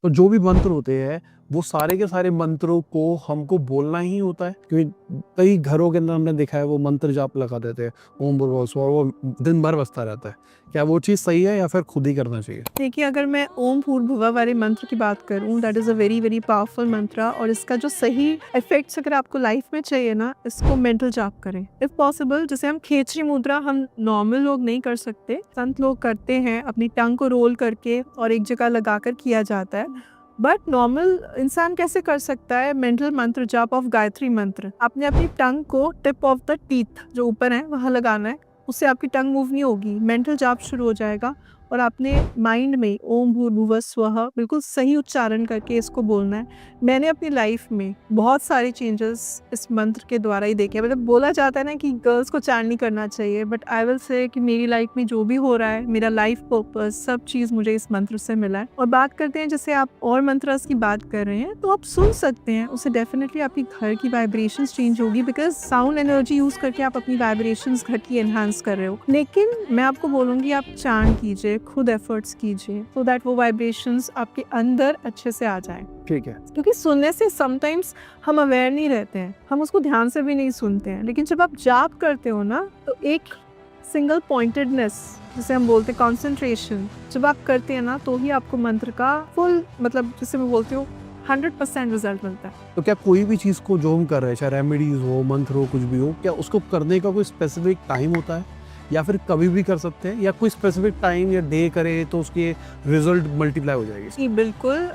तो जो भी मंत्र होते हैं वो सारे के सारे मंत्रों को हमको बोलना ही होता है, क्योंकि कई घरों के अंदर हमने देखा है वो मंत्र जाप लगा देते हैं, ओम भूर्भुवः स्वः, वो दिन भर बजता रहता है। क्या वो चीज़ सही है या फिर खुद ही करना चाहिए? देखिए, अगर मैं ओम भूर्भुवः वाले मंत्र की बात करूँ, that is a very very powerful मंत्र, और इसका जो सही इफेक्ट्स अगर आपको लाइफ में चाहिए ना, इसको मेंटल जाप करें इफ पॉसिबल। जैसे हम खेचरी मुद्रा हम नॉर्मल लोग नहीं कर सकते, संत लोग करते हैं, अपनी टंग को रोल करके और एक जगह लगाकर किया जाता है। बट नॉर्मल इंसान कैसे कर सकता है मेंटल मंत्र जाप ऑफ गायत्री मंत्र? आपने अपनी टंग को टिप ऑफ द टीथ जो ऊपर है वहाँ लगाना है, उससे आपकी टंग मूव नहीं होगी, मेंटल जाप शुरू हो जाएगा, और आपने माइंड में ओम भूर्भुवः स्वः बिल्कुल सही उच्चारण करके इसको बोलना है। मैंने अपनी लाइफ में बहुत सारे चेंजेस इस मंत्र के द्वारा ही देखे हैं। मतलब बोला जाता है ना कि गर्ल्स को चैन नहीं करना चाहिए, बट आई विल से कि मेरी लाइफ में जो भी हो रहा है, मेरा लाइफ पर्पस, सब चीज़ मुझे इस मंत्र से मिला है। और बात करते हैं, जैसे आप और मंत्रस की बात कर रहे हैं, तो आप सुन सकते हैं, उससे डेफिनेटली आपकी घर की वाइब्रेशंस चेंज होगी, बिकॉज साउंड एनर्जी यूज करके आप अपनी वाइब्रेशंस घर की एनहांस कर रहे हो। लेकिन मैं आपको बोलूँगी आप चैन कीजिए, खुद एफर्ट्स कीजिए, सो दैट वो वाइब्रेशंस आपके अंदर अच्छे से आ जाएं। ठीक है। क्योंकि सुनने से समटाइम्स हम अवेयर नहीं रहते हैं, हम उसको ध्यान से भी नहीं सुनते हैं, लेकिन जब आप जाप करते हो ना, तो एक सिंगल पॉइंटेडनेस, जिसे हम बोलते हैं कॉन्सेंट्रेशन, जब आप करते हैं ना, तो ही आपको मंत्र का फुल, मतलब जिसे मैं बोलती हूँ 100% रिजल्ट मिलता है। तो क्या कोई भी चीज़ को जो हम कर रहे हैं, चाहे रेमेडीज हो, मंत्र हो, कुछ भी हो, क्या उसको करने का कोई स्पेसिफिक टाइम होता है या फिर कभी भी कर सकते हैं, या कोई स्पेसिफिक टाइम या डे करे तो उसके रिजल्ट मल्टीप्लाई हो जाएगी? जी बिल्कुल,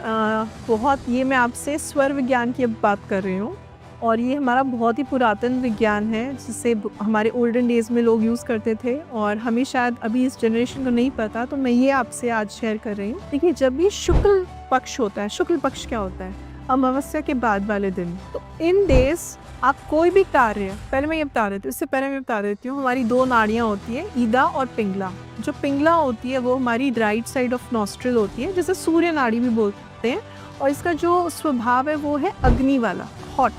बहुत, ये मैं आपसे स्वर विज्ञान की अब बात कर रही हूँ, और ये हमारा बहुत ही पुरातन विज्ञान है, जिसे हमारे ओल्डन डेज में लोग यूज़ करते थे, और हमें शायद अभी इस जनरेशन को नहीं पता, तो मैं ये आपसे आज शेयर कर रही हूँ। देखिए, जब भी शुक्ल पक्ष होता है, शुक्ल पक्ष क्या होता है? अमावस्या के बाद वाले दिन। तो इन डेज आप कोई भी कार्य, पहले मैं ये बता देती हूँ, इससे पहले मैं बता देती हूँ, हमारी दो नाड़ियाँ होती है, ईदा और पिंगला। जो पिंगला होती है वो हमारी राइट साइड ऑफ नॉस्ट्रिल होती है, जिसे सूर्य नाड़ी भी बोलते हैं, और इसका जो स्वभाव है वो है अग्नि वाला, हॉट।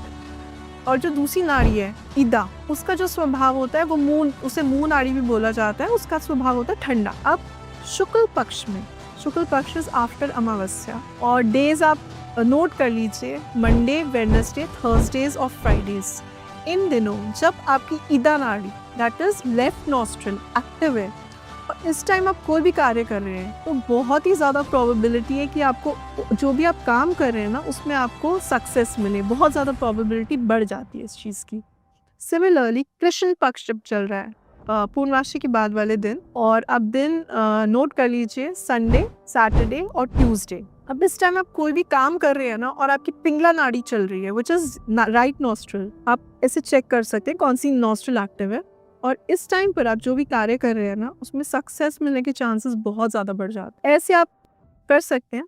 और जो दूसरी नाड़ी है ईदा, उसका जो स्वभाव होता है वो मून, उसे मून नाड़ी भी बोला जाता है, उसका स्वभाव होता है ठंडा। अब शुक्ल पक्ष में, शुक्ल पक्ष इज आफ्टर अमावस्या, और डेज आप नोट कर लीजिए, मंडे, वेडनेसडे, थर्सडेज और फ्राइडेज। इन दिनों जब आपकी ईदा नाड़ी, that is left nostril, active है, और इस टाइम आप कोई भी कार्य कर रहे हैं, तो बहुत ही ज़्यादा प्रोबेबिलिटी है कि आपको जो भी आप काम कर रहे हैं ना, उसमें आपको सक्सेस मिले, बहुत ज़्यादा प्रोबेबिलिटी बढ़ जाती है इस चीज़ की। सिमिलरली कृष्ण पक्ष जब चल रहा है, पूर्णमासी के बाद वाले दिन, और अब दिन नोट कर लीजिए, संडे, सैटरडे और ट्यूसडे। अब इस टाइम आप कोई भी काम कर रहे हैं ना, और आपकी पिंगला नाड़ी चल रही है, विच इज राइट नॉस्ट्रिल, आप ऐसे चेक कर सकते हैं कौन सी नॉस्ट्रिल एक्टिव है, और इस टाइम पर आप जो भी कार्य कर रहे हैं ना, उसमें सक्सेस मिलने के चांसेस बहुत ज़्यादा बढ़ जाते हैं। ऐसे आप कर सकते हैं।